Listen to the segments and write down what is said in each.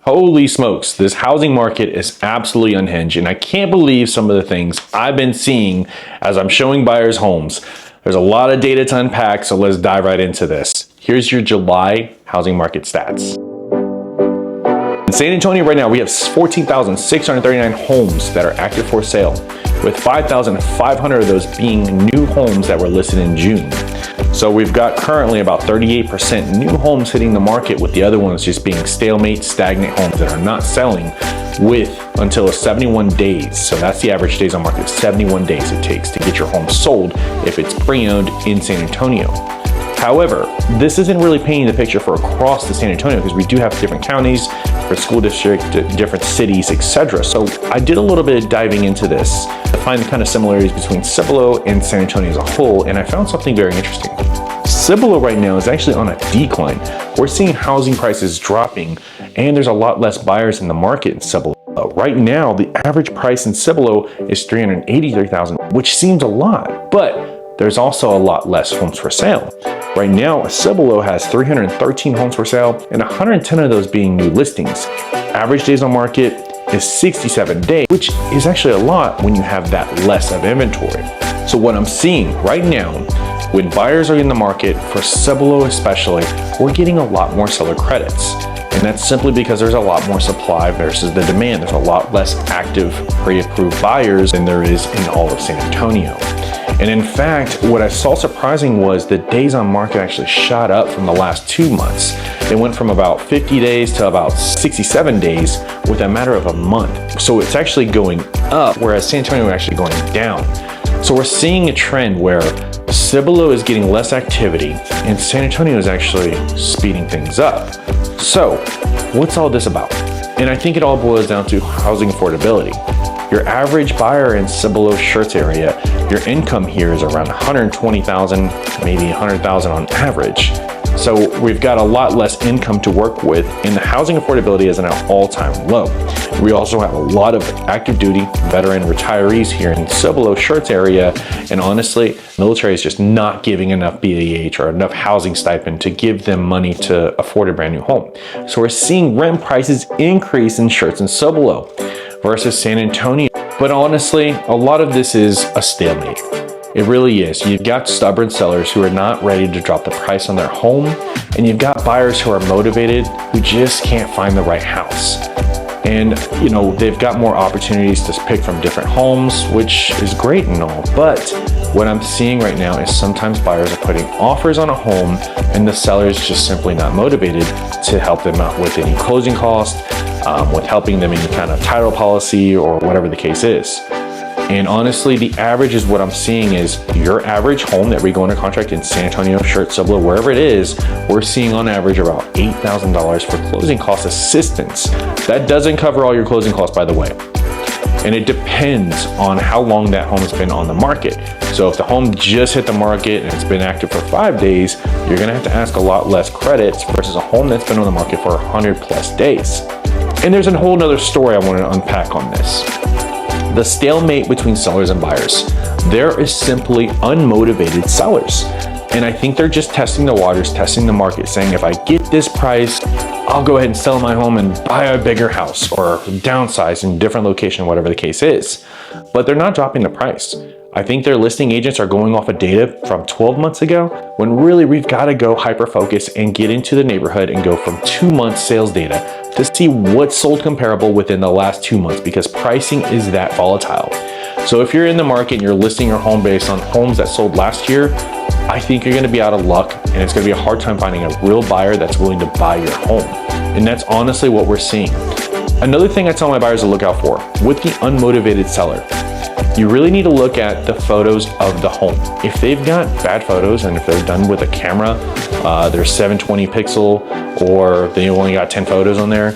Holy smokes, this housing market is absolutely unhinged, and I can't believe some of the things I've been seeing as I'm showing buyers homes. There's a lot of data to unpack, so let's dive right into this. Here's your July housing market stats. In San Antonio right now, we have 14,639 homes that are active for sale, with 5,500 of those being new homes that were listed in June. So we've got currently about 38% new homes hitting the market, with the other ones just being stalemate, stagnant homes that are not selling with until 71 days. So that's the average days on market, 71 days it takes to get your home sold if it's pre-owned in San Antonio. However, this isn't really painting the picture for across the San Antonio, because we do have different counties, different school districts, different cities, etc. So I did a little bit of diving into this to find the kind of similarities between Cibolo and San Antonio as a whole, and I found something very interesting. Cibolo right now is actually on a decline. We're seeing housing prices dropping, and there's a lot less buyers in the market in Cibolo. Right now, the average price in Cibolo is $383,000, which seems a lot, but there's also a lot less homes for sale. Right now, Cibolo has 313 homes for sale, and 110 of those being new listings. Average days on market is 67 days, which is actually a lot when you have that less of inventory. So what I'm seeing right now, when buyers are in the market, for Cibolo especially, we're getting a lot more seller credits. And that's simply because there's a lot more supply versus the demand. There's a lot less active pre-approved buyers than there is in all of San Antonio. And in fact, what I saw surprising was the days on market actually shot up from the last 2 months. It went from about 50 days to about 67 days with a matter of a month. So it's actually going up, whereas San Antonio is actually going down. So we're seeing a trend where Cibolo is getting less activity and San Antonio is actually speeding things up. So what's all this about? And I think it all boils down to housing affordability. Your average buyer in Cibolo Schertz area, your income here is around $120,000, maybe $100,000 on average. So we've got a lot less income to work with, and the housing affordability is at an all-time low. We also have a lot of active duty veteran retirees here in Cibolo Schertz area, and honestly, military is just not giving enough BAH or enough housing stipend to give them money to afford a brand new home. So we're seeing rent prices increase in Schertz and Cibolo versus San Antonio. But honestly, a lot of this is a stalemate. It really is. You've got stubborn sellers who are not ready to drop the price on their home, and you've got buyers who are motivated who just can't find the right house. And you know, they've got more opportunities to pick from different homes, which is great and all, but what I'm seeing right now is sometimes buyers are putting offers on a home and the seller is just simply not motivated to help them out with any closing costs, with helping them in any kind of title policy or whatever the case is. And honestly, the average is what I'm seeing is your average home that we go under contract in San Antonio, Schertz, Cibolo, wherever it is, we're seeing on average about $8,000 for closing cost assistance. That doesn't cover all your closing costs, by the way. And it depends on how long that home has been on the market. So if the home just hit the market and it's been active for 5 days, you're gonna have to ask a lot less credits versus a home that's been on the market for 100+ days. And there's a whole nother story I wanted to unpack on this. The stalemate between sellers and buyers. There is simply unmotivated sellers. And I think they're just testing the waters, testing the market, saying if I get this price, I'll go ahead and sell my home and buy a bigger house or downsize in a different location, whatever the case is. But they're not dropping the price. I think their listing agents are going off of data from 12 months ago, when really we've got to go hyper-focus and get into the neighborhood and go from 2 months sales data to see what's sold comparable within the last 2 months, because pricing is that volatile. So if you're in the market and you're listing your home based on homes that sold last year, I think you're going to be out of luck, and it's going to be a hard time finding a real buyer that's willing to buy your home. And that's honestly what we're seeing. Another thing I tell my buyers to look out for with the unmotivated seller, you really need to look at the photos of the home. If they've got bad photos and if they're done with a camera, they're 720 pixel, or they only got 10 photos on there,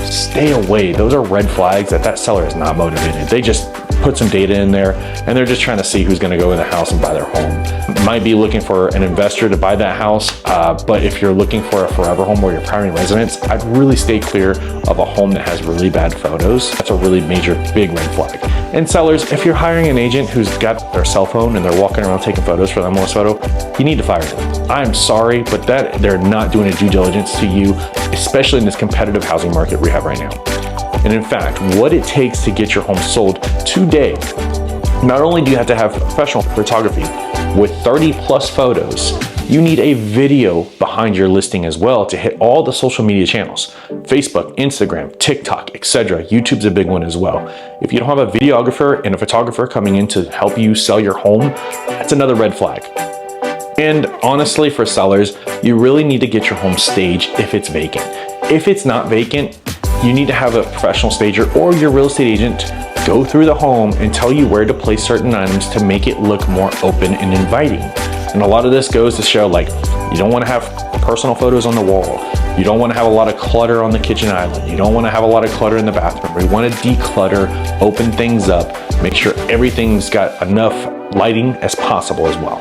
stay away. Those are red flags that seller is not motivated. They just put some data in there and they're just trying to see who's going to go in the house and buy their home. Might be looking for an investor to buy that house, but if you're looking for a forever home or your primary residence, I'd really stay clear of a home that has really bad photos. That's a really major big red flag. And sellers, if you're hiring an agent who's got their cell phone and they're walking around taking photos for the MLS photo, you need to fire them. I'm sorry, but that they're not doing a due diligence to you, especially in this competitive housing market we have right now. And in fact, what it takes to get your home sold today. Not only do you have to have professional photography with 30 plus photos, you need a video behind your listing as well to hit all the social media channels. Facebook, Instagram, TikTok, etc. YouTube's a big one as well. If you don't have a videographer and a photographer coming in to help you sell your home, that's another red flag. And honestly, for sellers, you really need to get your home staged if it's vacant. If it's not vacant, you need to have a professional stager or your real estate agent go through the home and tell you where to place certain items to make it look more open and inviting. And a lot of this goes to show, like, you don't want to have personal photos on the wall. You don't want to have a lot of clutter on the kitchen island. You don't want to have a lot of clutter in the bathroom. We want to declutter, open things up, make sure everything's got enough lighting as possible as well.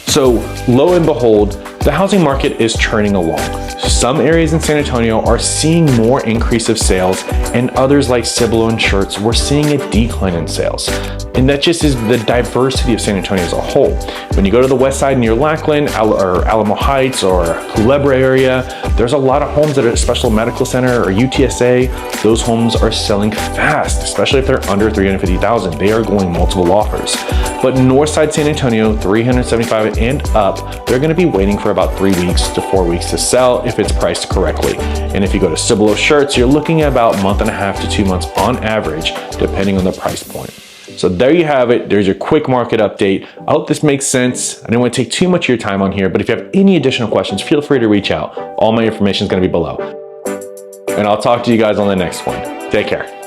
So lo and behold, the housing market is churning along. Some areas in San Antonio are seeing more increase of sales, and others like Cibolo and Schertz, we're seeing a decline in sales. And that just is the diversity of San Antonio as a whole. When you go to the west side near Lackland or Alamo Heights or Culebra area, there's a lot of homes that are at Special Medical Center or UTSA. Those homes are selling fast, especially if they're under $350,000. They are going multiple offers. But north side San Antonio, 375 and up, they're gonna be waiting for about 3 weeks to 4 weeks to sell if it's priced correctly. And if you go to Cibolo Schertz, you're looking at about a month and a half to 2 months on average, depending on the price point. So there you have it. There's your quick market update. I hope this makes sense. I didn't want to take too much of your time on here, but if you have any additional questions, feel free to reach out. All my information is going to be below. And I'll talk to you guys on the next one. Take care.